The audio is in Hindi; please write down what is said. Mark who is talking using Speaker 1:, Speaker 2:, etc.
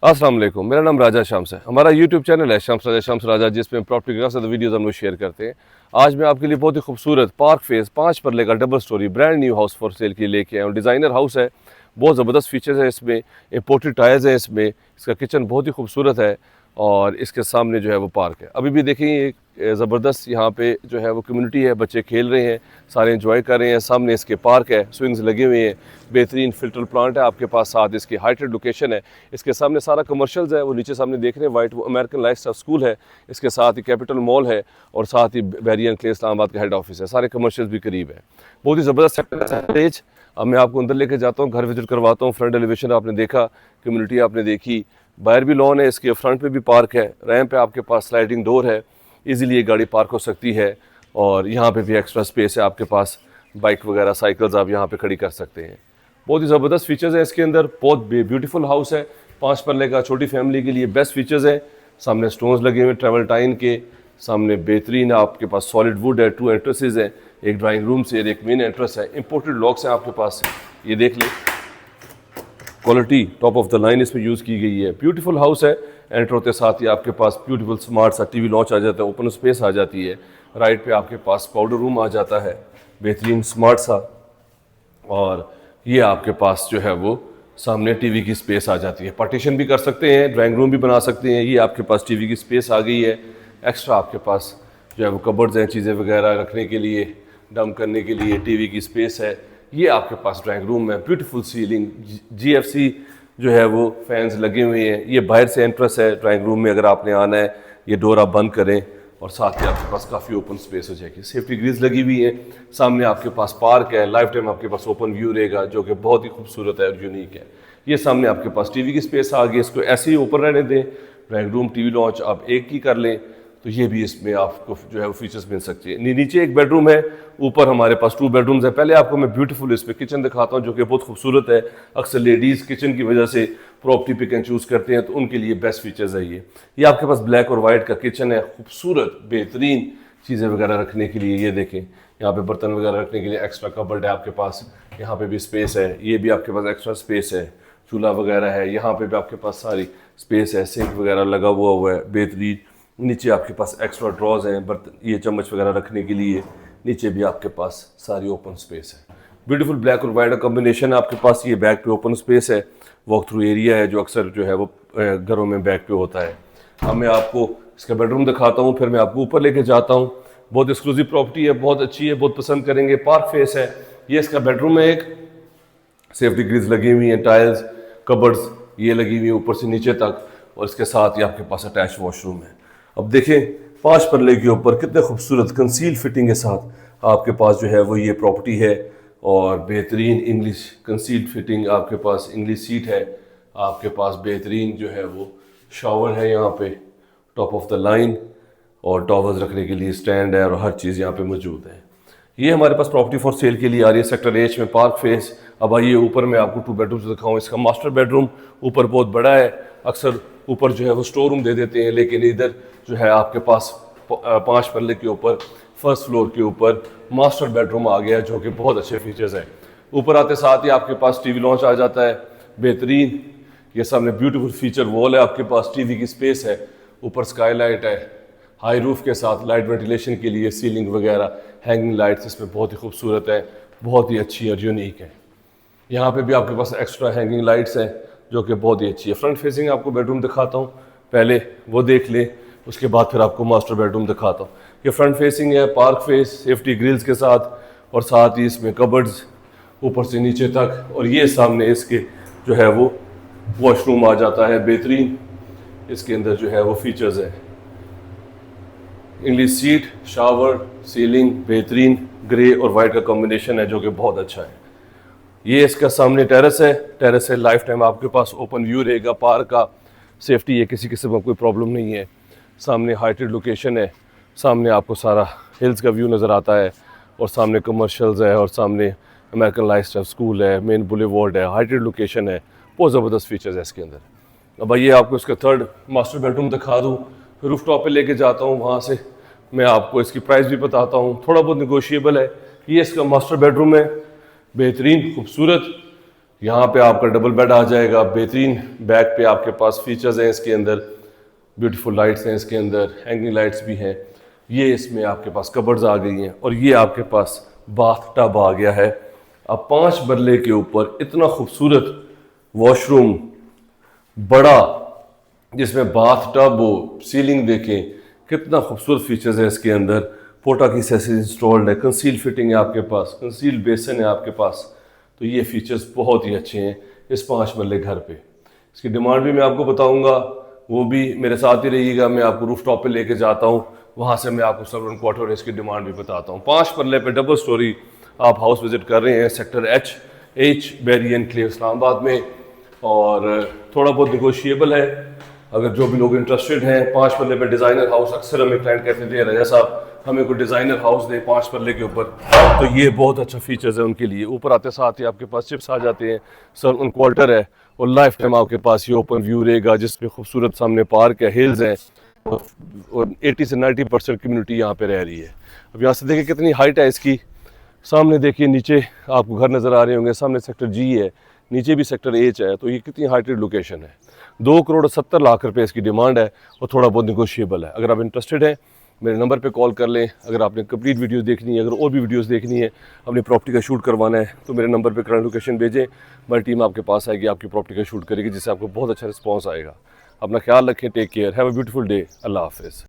Speaker 1: अस्सलाम वालेकुम, मेरा नाम राजा शम्स है। हमारा यूट्यूब चैनल है शम्स राजा, जिसमें प्रॉपर्टी के काफ़ी वीडियोज़ हम लोग शेयर करते हैं। आज मैं आपके लिए बहुत ही खूबसूरत पार्क फेस 5 परले का double storey brand new house for sale के लिए लेके आया हूँ। डिज़ाइनर हाउस है, बहुत ज़बरदस्त फीचर्स है इसमें, इम्पोर्टेड टायर्स हैं इसमें, इसका किचन बहुत ही खूबसूरत है और इसके सामने जो है वो पार्क है। अभी भी देखेंगे एक ज़बरदस्त यहाँ पे जो है वो कम्युनिटी है, बच्चे खेल रहे हैं, सारे एंजॉय कर रहे हैं। सामने इसके पार्क है, स्विंग्स लगे हुए हैं, बेहतरीन फिल्टर प्लांट है आपके पास, साथ इसकी हाइटेड लोकेशन है। इसके सामने सारा कमर्शियल्स है, वो नीचे सामने देख रहे हैं वाइट, वो अमेरिकन लाइफस्टाइल स्कूल है। इसके साथ ही कैपिटल मॉल है और साथ ही बैरियन क्ले इस्लामाबाद का हेड ऑफिस है। सारे कमर्शियल्स भी करीब है, बहुत ही ज़बरदस्त स्टेज। अब मैं आपको अंदर लेके जाता हूँ, घर विजिट करवाता हूँ। फ्रंट एलिवेशन आपने देखा, कम्युनिटी आपने देखी, बाहर भी लॉन है, इसके फ्रंट पे भी पार्क है, रैंप पे आपके पास स्लाइडिंग डोर है, इजीली ये गाड़ी पार्क हो सकती है। और यहाँ पे भी एक्स्ट्रा स्पेस है आपके पास, बाइक वगैरह साइकिल्स आप यहाँ पे खड़ी कर सकते हैं। बहुत ही ज़बरदस्त फीचर्स हैं इसके अंदर, बहुत ब्यूटीफुल हाउस है, 5 परले का, छोटी फैमिली के लिए बेस्ट फीचर्स हैं। सामने स्टोन्स लगे हुए ट्रेवल टाइन के, सामने बेहतरीन आपके पास सॉलिड वुड है, 2 एंट्रेंसेस हैं, एक ड्राइंग रूम से एक मेन एंट्रेंस है। इंपोर्टेड लॉक्स हैं आपके पास, ये देख लें, quality top of the line इसमें यूज़ की गई है। ब्यूटीफुल हाउस है। एंटर होते साथ ही आपके पास ब्यूटीफुल स्मार्ट सा टीवी लॉन्च आ जाता है, ओपन स्पेस आ जाती है। राइट पे आपके पास पाउडर रूम आ जाता है, बेहतरीन स्मार्ट सा। और ये आपके पास जो है वो सामने टीवी की स्पेस आ जाती है, पार्टीशन भी कर सकते हैं, ड्राइंग रूम भी बना सकते हैं। ये आपके पास टीवी की स्पेस आ गई है। एक्स्ट्रा आपके पास जो है वो कबर्ड्स हैं, चीज़ें वगैरह रखने के लिए, डंप करने के लिए, टीवी की स्पेस है। ये आपके पास ड्राइंग रूम है, ब्यूटीफुल सीलिंग, GFC जो है वो फैंस लगे हुए हैं। ये बाहर से एंट्रेंस है ड्राइंग रूम में, अगर आपने आना है ये डोर आप बंद करें और साथ ही आपके पास काफ़ी ओपन स्पेस हो जाएगी। सेफ्टी ग्रिल्स लगी हुई है, सामने आपके पास पार्क है, लाइफ टाइम आपके पास ओपन व्यू रहेगा, जो कि बहुत ही खूबसूरत है और यूनिक है। ये सामने आपके पास टीवी की स्पेस आ गई, इसको ऐसे ही ओपन रहने दें, ड्राइंग रूम टीवी लॉन्च आप एक ही कर लें तो ये भी इसमें आपको जो है वो फीचर्स मिल सकती है। नीचे एक बेडरूम है, ऊपर हमारे पास 2 बेडरूम्स है। पहले आपको मैं ब्यूटीफुल इसमें किचन दिखाता हूँ, जो कि बहुत खूबसूरत है। अक्सर लेडीज़ किचन की वजह से प्रॉपर्टी पिक एंड चूज़ करते हैं, तो उनके लिए बेस्ट फीचर्स है ये आपके पास ब्लैक और वाइट का किचन है, खूबसूरत बेहतरीन चीज़ें वगैरह रखने के लिए। ये देखें, यहाँ पे बर्तन वगैरह रखने के लिए एक्स्ट्रा कबर्ड है आपके पास, यहाँ पे भी स्पेस है, ये भी आपके पास एक्स्ट्रा स्पेस है, चूल्हा वगैरह है, यहाँ पे भी आपके पास सारी स्पेस है, सिंक वगैरह लगा हुआ है बेहतरीन। नीचे आपके पास एक्स्ट्रा ड्रॉज हैं, बर्तन ये चम्मच वगैरह रखने के लिए, नीचे भी आपके पास सारी ओपन स्पेस है। ब्यूटीफुल ब्लैक और वाइट का कॉम्बिनेशन आपके पास। ये बैक पे ओपन स्पेस है, वॉक थ्रू एरिया है, जो अक्सर जो है वो घरों में बैक पे होता है। अब मैं आपको इसका बेडरूम दिखाता हूँ, फिर मैं आपको ऊपर लेके जाता हूँ। बहुत एक्सक्लूसिव प्रॉपर्टी है, बहुत अच्छी है, बहुत पसंद करेंगे। पार्क फेस है, ये इसका बेडरूम है। एक सेफ्टी ग्रिल्स लगी हुई हैं, टाइल्स, कबर्ड्स ये लगी हुई है ऊपर से नीचे तक, और इसके साथ ही आपके पास अटैच वॉशरूम है। अब देखें 5 परले के ऊपर कितने खूबसूरत कंसील फिटिंग के साथ आपके पास जो है वो ये प्रॉपर्टी है, और बेहतरीन इंग्लिश कंसील फिटिंग आपके पास, इंग्लिश सीट है आपके पास, बेहतरीन जो है वो शावर है यहाँ पे टॉप ऑफ द लाइन, और टॉवर्स रखने के लिए स्टैंड है, और हर चीज़ यहाँ पे मौजूद है। ये हमारे पास प्रॉपर्टी फॉर सेल के लिए आ रही है सेक्टर H में, पार्क फेस। अब आइए ऊपर मैं आपको 2 बेडरूम दिखाऊँ। इसका मास्टर बेडरूम ऊपर बहुत बड़ा है, अक्सर ऊपर जो है वो स्टोर रूम दे देते हैं, लेकिन इधर जो है आपके पास 5 परले के ऊपर फर्स्ट फ्लोर के ऊपर मास्टर बेडरूम आ गया, जो कि बहुत अच्छे फीचर्स हैं। ऊपर आते साथ ही आपके पास टीवी लॉन्च आ जाता है, बेहतरीन। ये सामने ब्यूटीफुल फीचर वॉल है आपके पास, टीवी की स्पेस है, ऊपर स्काईलाइट है, हाई रूफ के साथ लाइट वेंटिलेशन के लिए, सीलिंग वगैरह, हैंगिंग लाइट्स इसमें बहुत ही खूबसूरत है, बहुत ही अच्छी और यूनिक है। यहाँ पे भी आपके पास एक्स्ट्रा हैंगिंग लाइट्स हैं, जो कि बहुत ही अच्छी है। फ्रंट फेसिंग आपको बेडरूम दिखाता हूँ, पहले वो देख लें, उसके बाद फिर आपको मास्टर बेडरूम दिखाता हूँ। ये फ्रंट फेसिंग है, पार्क फेस, सेफ्टी ग्रिल्स के साथ, और साथ ही इसमें कबर्ड्स ऊपर से नीचे तक, और ये सामने इसके जो है वो वॉशरूम आ जाता है, बेहतरीन। इसके अंदर जो है वो फीचर्स है, इंग्लिश सीट, शावर, सीलिंग, बेहतरीन ग्रे और वाइट का कॉम्बिनेशन है, जो कि बहुत अच्छा है। ये इसका सामने टेरेस है, लाइफ टाइम आपके पास ओपन व्यू रहेगा पार्क का। सेफ्टी है, किसी किस्म का कोई प्रॉब्लम नहीं है। सामने हाइटेड लोकेशन है, सामने आपको सारा हिल्स का व्यू नज़र आता है, और सामने कमर्शियल्स है, और सामने अमेरिकन लाइफस्टाइल स्कूल है, मेन बुलेवार्ड है, हाइटेड लोकेशन है, बहुत ज़बरदस्त फीचर्स है इसके अंदर। अब आइए आपको इसका 3rd मास्टर बेडरूम दिखा दूँ, फिर रूफ टॉप पर लेके जाता हूँ, वहाँ से मैं आपको इसकी प्राइस भी बताता हूँ, थोड़ा बहुत निगोशिएबल है। ये इसका मास्टर बेडरूम है, बेहतरीन खूबसूरत। यहाँ पे आपका डबल बेड आ जाएगा, बेहतरीन बैक पे आपके पास फीचर्स हैं इसके अंदर, ब्यूटीफुल लाइट्स हैं इसके अंदर, हैंगिंग लाइट्स भी हैं। ये इसमें आपके पास कबर्ड्स आ गई हैं और ये आपके पास बाथ टब आ गया है। अब 5 मरले के ऊपर इतना खूबसूरत वॉशरूम बड़ा, जिसमें बाथ टब हो, सीलिंग देखें कितना खूबसूरत फीचर्स है इसके अंदर। पोटा की एसेसरीज इंस्टॉल्ड है, कंसील फिटिंग है आपके पास, कंसील बेसन है आपके पास। तो ये फीचर्स बहुत ही अच्छे हैं इस 5 मरले घर पे। इसकी डिमांड भी मैं आपको बताऊंगा, वो भी मेरे साथ ही रहिएगा। मैं आपको रूफ टॉप पे लेके जाता हूँ, वहाँ से मैं आपको सर्वन क्वार्टर और इसकी डिमांड भी बताता हूँ। 5 मरले पे डबल स्टोरी आप हाउस विजिट कर रहे हैं सेक्टर H बैरी एनक्लेव इस्लामाबाद में, और थोड़ा बहुत निगोशिएबल है। अगर जो भी लोग इंटरेस्टेड हैं 5 मरले पे डिज़ाइनर हाउस, अक्सर हमें क्लाइंट कहते थे रजा साहब हमें कोई डिज़ाइनर हाउस दे 5 मरले के ऊपर, तो ये बहुत अच्छा फीचर्स है उनके लिए। ऊपर आते साथ ही आपके पास चिप्स आ जाते हैं, सर्वन क्वार्टर है, और लाइफ टाइम आपके पास ये ओपन व्यू रहेगा, जिसमें खूबसूरत सामने पार्क है, हिल्स हैं, और 80 से 90% कम्युनिटी यहाँ पे रह रही है। अब यहाँ से देखिए कितनी हाइट है इसकी। सामने देखिए नीचे आपको घर नज़र आ रहे होंगे, सामने सेक्टर G है, नीचे भी सेक्टर H है। तो ये कितनी हाइटेड लोकेशन है। 2,70,00,000 रुपये इसकी डिमांड है और थोड़ा बहुत निगोशिएबल है। अगर आप इंटरेस्टेड हैं मेरे नंबर पे कॉल कर लें। अगर आपने कंप्लीट वीडियो देखनी है, अगर और भी वीडियोस देखनी है, अपनी प्रॉपर्टी का शूट करवाना है, तो मेरे नंबर पे करंट लोकेशन भेजें, हमारी टीम आपके पास आएगी, आपकी प्रॉपर्टी का शूट करेगी, जिससे आपको बहुत अच्छा रिस्पॉन्स आएगा। अपना ख्याल रखें, take care, have a beautiful day, अल्लाह हाफिज़।